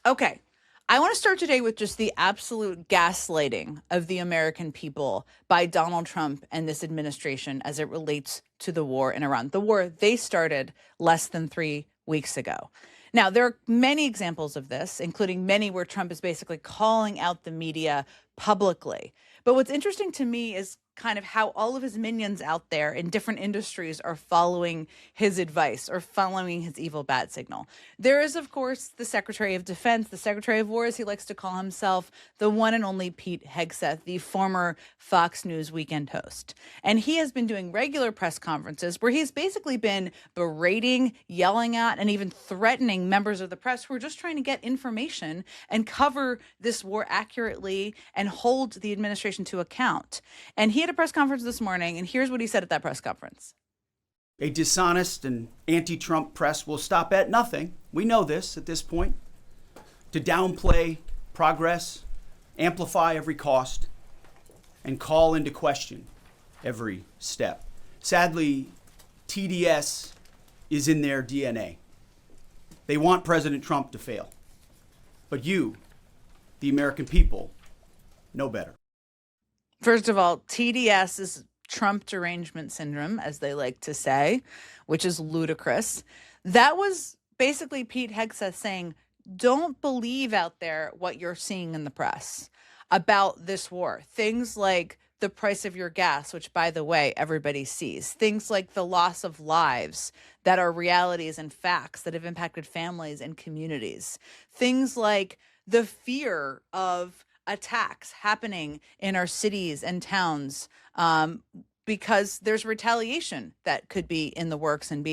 Okay. I want to start today with just the absolute gaslighting of the American people by Donald Trump and this administration as it relates to the war in Iran. The war they started less than 3 weeks ago. Now, there are many examples of this, including many where Trump is basically calling out the media publicly. But what's interesting to me is kind of how all of his minions out there in different industries are following his advice or following his evil bat signal. There is, of course, the Secretary of Defense, the Secretary of War, as he likes to call himself, the one and only Pete Hegseth, the former Fox News weekend host. And he has been doing regular press conferences where he's basically been berating, yelling at, and even threatening members of the press who are just trying to get information and cover this war accurately and hold the administration to account. And he had a press conference this morning, and here's what he said at that press conference. A dishonest and anti-Trump press will stop at nothing. We know this at this point. To downplay progress, amplify every cost, and call into question every step. Sadly, TDS is in their DNA. They want President Trump to fail. But you, the American people, know better. First of all, TDS is Trump derangement syndrome, as they like to say, which is ludicrous. That was basically Pete Hegseth saying, don't believe out there what you're seeing in the press about this war. Things like the price of your gas, which, by the way, everybody sees. Things like the loss of lives that are realities and facts that have impacted families and communities. Things like the fear of attacks happening in our cities and towns because there's retaliation that could be in the works and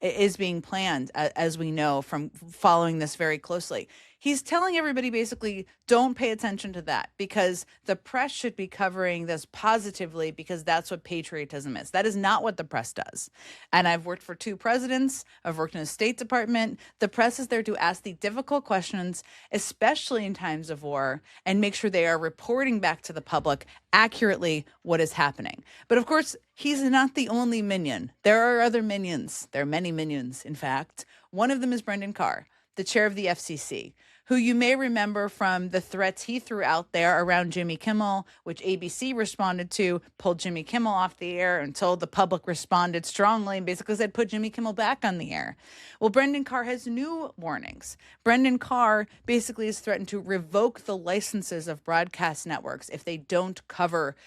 is being planned, as we know from following this very closely. He's telling everybody basically don't pay attention to that because the press should be covering this positively because that's what patriotism is. That is not what the press does. And I've worked for 2 presidents. I've worked in the State Department. The press is there to ask the difficult questions, especially in times of war, and make sure they are reporting back to the public accurately what is happening. But of course, he's not the only minion. There are other minions. There are many minions, in fact. One of them is Brendan Carr, the chair of the FCC, who you may remember from the threats he threw out there around Jimmy Kimmel, which ABC responded to, pulled Jimmy Kimmel off the air until the public responded strongly and basically said, put Jimmy Kimmel back on the air. Well, Brendan Carr has new warnings. Brendan Carr basically has threatened to revoke the licenses of broadcast networks if they don't cover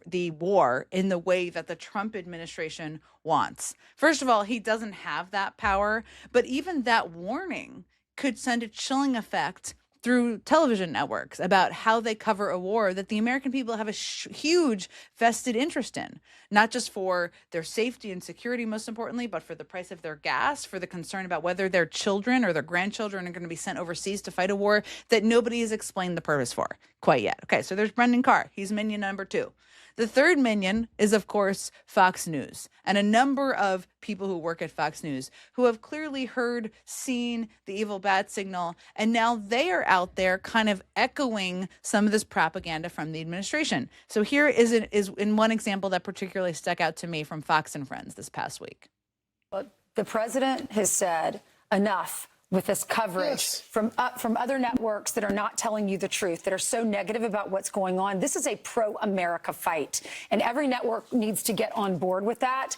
the war in the way that the Trump administration wants. First of all, he doesn't have that power, but even that warning could send a chilling effect through television networks about how they cover a war that the American people have a huge vested interest in, not just for their safety and security, most importantly, but for the price of their gas, for the concern about whether their children or their grandchildren are going to be sent overseas to fight a war that nobody has explained the purpose for quite yet. Okay, so there's Brendan Carr. He's minion number 2. The third minion is, of course, Fox News, and a number of people who work at Fox News who have clearly heard, seen the evil bat signal, and now they are out there kind of echoing some of this propaganda from the administration. So here is in one example that particularly stuck out to me from Fox and Friends this past week. The president has said enough with this coverage from other networks that are not telling you the truth, that are so negative about what's going on. This is a pro-America fight, and every network needs to get on board with that.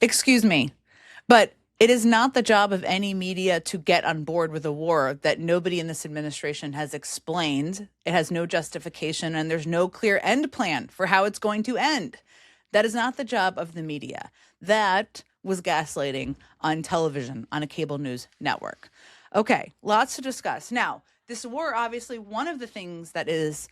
Excuse me, but it is not the job of any media to get on board with a war that nobody in this administration has explained. It has no justification, and there's no clear end plan for how it's going to end. That is not the job of the media. That was gaslighting on television, on a cable news network. Okay, lots to discuss. Now, this war, obviously, one of the things that is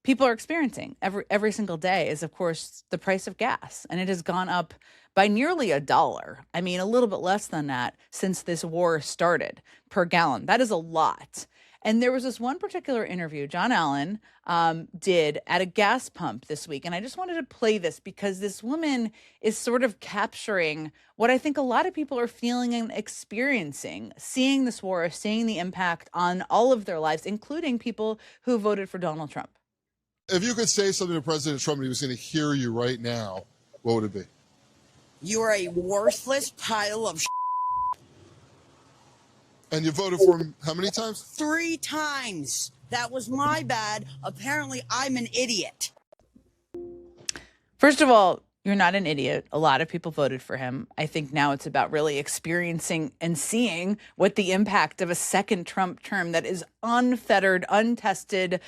people are experiencing every single day is, of course, the price of gas. And it has gone up by nearly $1. I mean, a little bit less than that since this war started per gallon. That is a lot. And there was this one particular interview John Allen did at a gas pump this week. And I just wanted to play this because this woman is sort of capturing what I think a lot of people are feeling and experiencing, seeing this war, seeing the impact on all of their lives, including people who voted for Donald Trump. If you could say something to President Trump and he was going to hear you right now, what would it be? You are a worthless pile of And you voted for him how many times? 3 times. That was my bad. Apparently, I'm an idiot. First of all, you're not an idiot. A lot of people voted for him. I think now it's about really experiencing and seeing what the impact of a second Trump term that is unfettered, untested.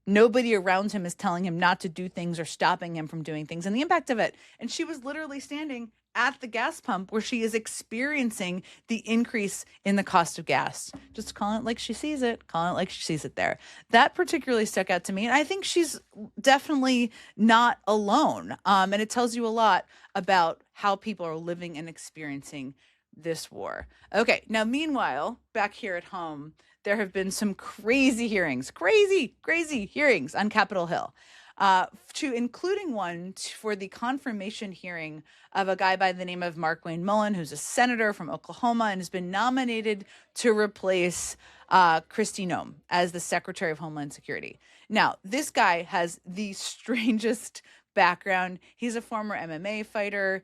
Nobody around him is telling him not to do things or stopping him from doing things, and the impact of it. And she was literally standing at the gas pump where she is experiencing the increase in the cost of gas. Just calling it like she sees it, calling it like she sees it there. That particularly stuck out to me. And I think she's definitely not alone. And it tells you a lot about how people are living and experiencing this war. Okay, now meanwhile, back here at home, there have been some crazy hearings, crazy hearings on Capitol Hill. To including one for the confirmation hearing of a guy by the name of Markwayne Mullin, who's a senator from Oklahoma and has been nominated to replace Kristi Noem as the Secretary of Homeland Security. Now, this guy has the strangest background. He's a former MMA fighter.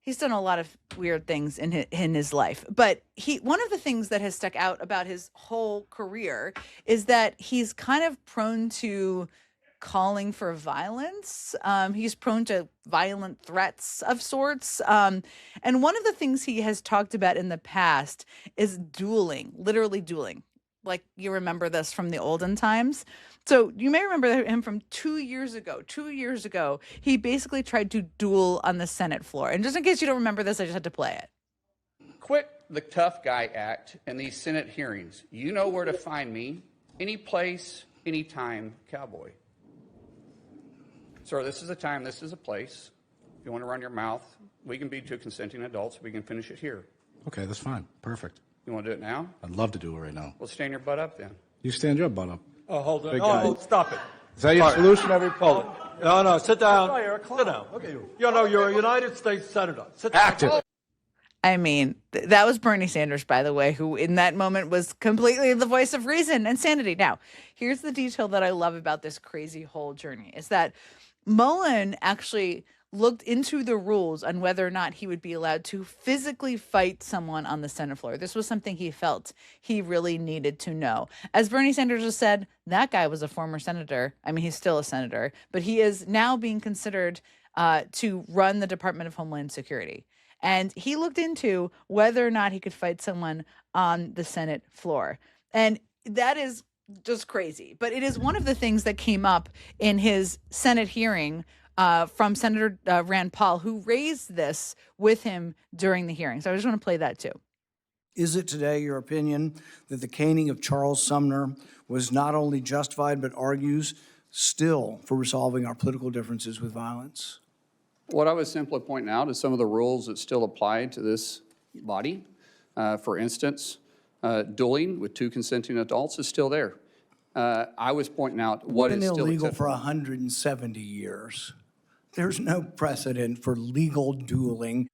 He's done a lot of weird things in his life. But one of the things that has stuck out about his whole career is that he's kind of prone to calling for violence. He's prone to violent threats of sorts. And one of the things he has talked about in the past is dueling, literally dueling. Like, you remember this from the olden times. So you may remember him from 2 years ago. 2 years ago, he basically tried to duel on the Senate floor. And just in case you don't remember this, I just had to play it. Quit the tough guy act in these Senate hearings. You know where to find me. Any place, anytime, cowboy. Sir, this is a time, this is a place. If you want to run your mouth, we can be two consenting adults. We can finish it here. Okay, that's fine. Perfect. You want to do it now? I'd love to do it right now. Well, stand your butt up then. You stand your butt up. Oh, hold on. Big Oh, guy. oh, stop it. Is that your solution every Hold it. No, sit down. Sit down. Okay. You know, you're a United States Senator. Sit down. Active. I mean, that was Bernie Sanders, by the way, who in that moment was completely the voice of reason and sanity. Now, here's the detail that I love about this crazy whole journey is that Mullin actually looked into the rules on whether or not he would be allowed to physically fight someone on the Senate floor. This was something he felt he really needed to know. As Bernie Sanders has said, that guy was a former senator. I mean, he's still a senator, but he is now being considered to run the Department of Homeland Security. And he looked into whether or not he could fight someone on the Senate floor. And that is just crazy. But it is one of the things that came up in his Senate hearing from Senator Rand Paul, who raised this with him during the hearing. So I just want to play that too. Is it today your opinion that the caning of Charles Sumner was not only justified, but argues still for resolving our political differences with violence? What I was simply pointing out is some of the rules that still apply to this body. For instance, dueling with two consenting adults is still there. I was pointing out what is It's been still illegal for acceptable. 170 years. There's no precedent for legal dueling.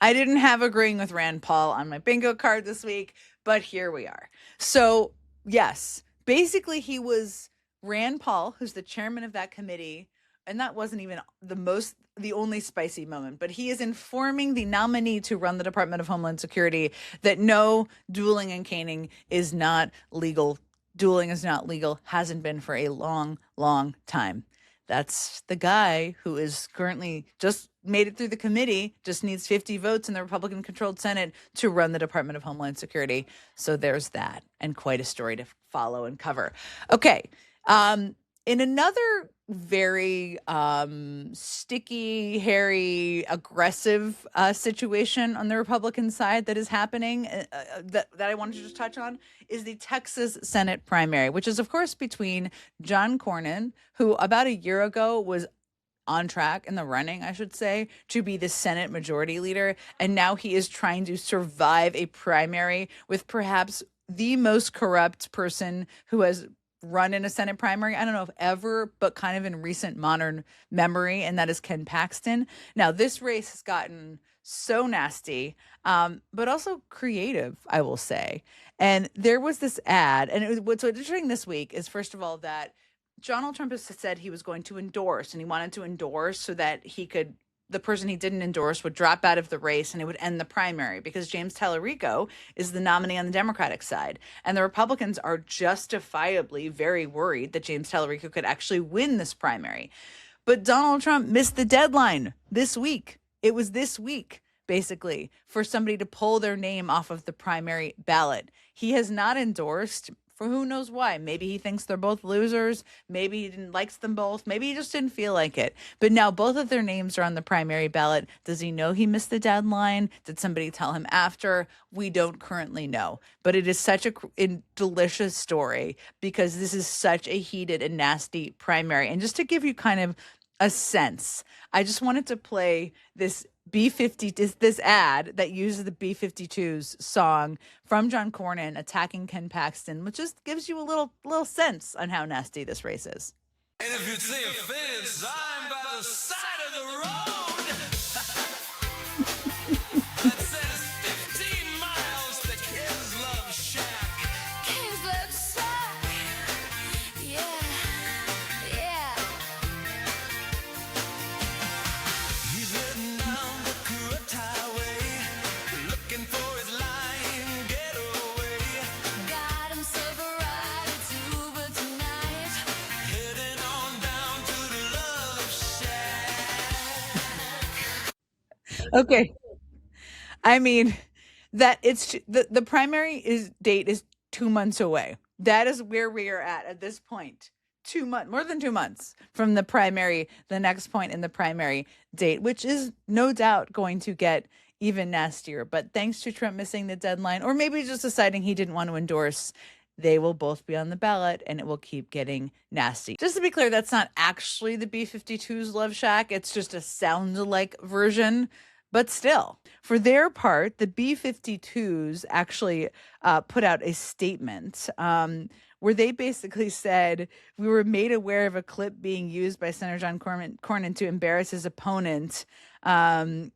I didn't have agreeing with Rand Paul on my bingo card this week, but here we are. So, yes, basically he was Rand Paul, who's the chairman of that committee, and that wasn't even the only spicy moment, but he is informing the nominee to run the Department of Homeland Security that no, dueling and caning is not legal. Dueling is not legal, hasn't been for a long, long time. That's the guy who is currently just made it through the committee, just needs 50 votes in the Republican-controlled Senate to run the Department of Homeland Security. So there's that, and quite a story to follow and cover. Okay, in another very sticky, hairy, aggressive situation on the Republican side that is happening that I wanted to just touch on is the Texas Senate primary, which is, of course, between John Cornyn, who about a year ago was on track in the running, I should say, to be the Senate Majority Leader. And now he is trying to survive a primary with perhaps the most corrupt person who has run in a Senate primary, I don't know if ever, but kind of in recent modern memory, and that is Ken Paxton. Now, this race has gotten so nasty, but also creative, I will say. And there was this ad, and what's interesting this week is, first of all, that Donald Trump has said he was going to endorse, and he wanted to endorse so that he could the person he didn't endorse would drop out of the race and it would end the primary because James Tallarico is the nominee on the Democratic side. And the Republicans are justifiably very worried that James Tallarico could actually win this primary. But Donald Trump missed the deadline this week. It was this week, basically, for somebody to pull their name off of the primary ballot. He has not endorsed for who knows why. Maybe he thinks they're both losers. Maybe he likes them both. Maybe he just didn't feel like it. But now both of their names are on the primary ballot. Does he know he missed the deadline? Did somebody tell him after? We don't currently know. But it is such a delicious story because this is such a heated and nasty primary. And just to give you kind of a sense, I just wanted to play this this ad that uses the B-52's song from John Cornyn attacking Ken Paxton, which just gives you a little sense on how nasty this race is. And if you'd see a fence, I'm by the side of the road. That says 15 miles to Ken's Love Shack. Ken's Love Shack. Yeah, yeah. He's heading down the Crooked Highway, looking for his lying getaway. Got himself a ride to Uber tonight, heading on down to the Love Shack. Okay. I mean, that it's the primary date is 2 months away. That is where we are at this point. 2 months, more than 2 months from the primary, the next point in the primary date, which is no doubt going to get even nastier. But thanks to Trump missing the deadline, or maybe just deciding he didn't want to endorse, they will both be on the ballot and it will keep getting nasty. Just to be clear, that's not actually the B-52's Love Shack. It's just a sound-alike version. But still, for their part, the B-52s actually put out a statement where they basically said, we were made aware of a clip being used by Senator John Cornyn to embarrass his opponent, and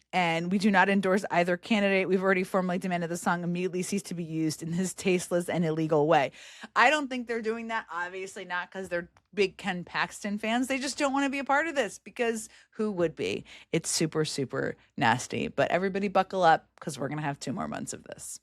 we do not endorse either candidate. We've already formally demanded the song immediately cease to be used in this tasteless and illegal way. I don't think they're doing that, obviously not because they're big Ken Paxton fans. They just don't want to be a part of this because who would be? It's super, super nasty. But everybody buckle up because we're going to have 2 more months of this.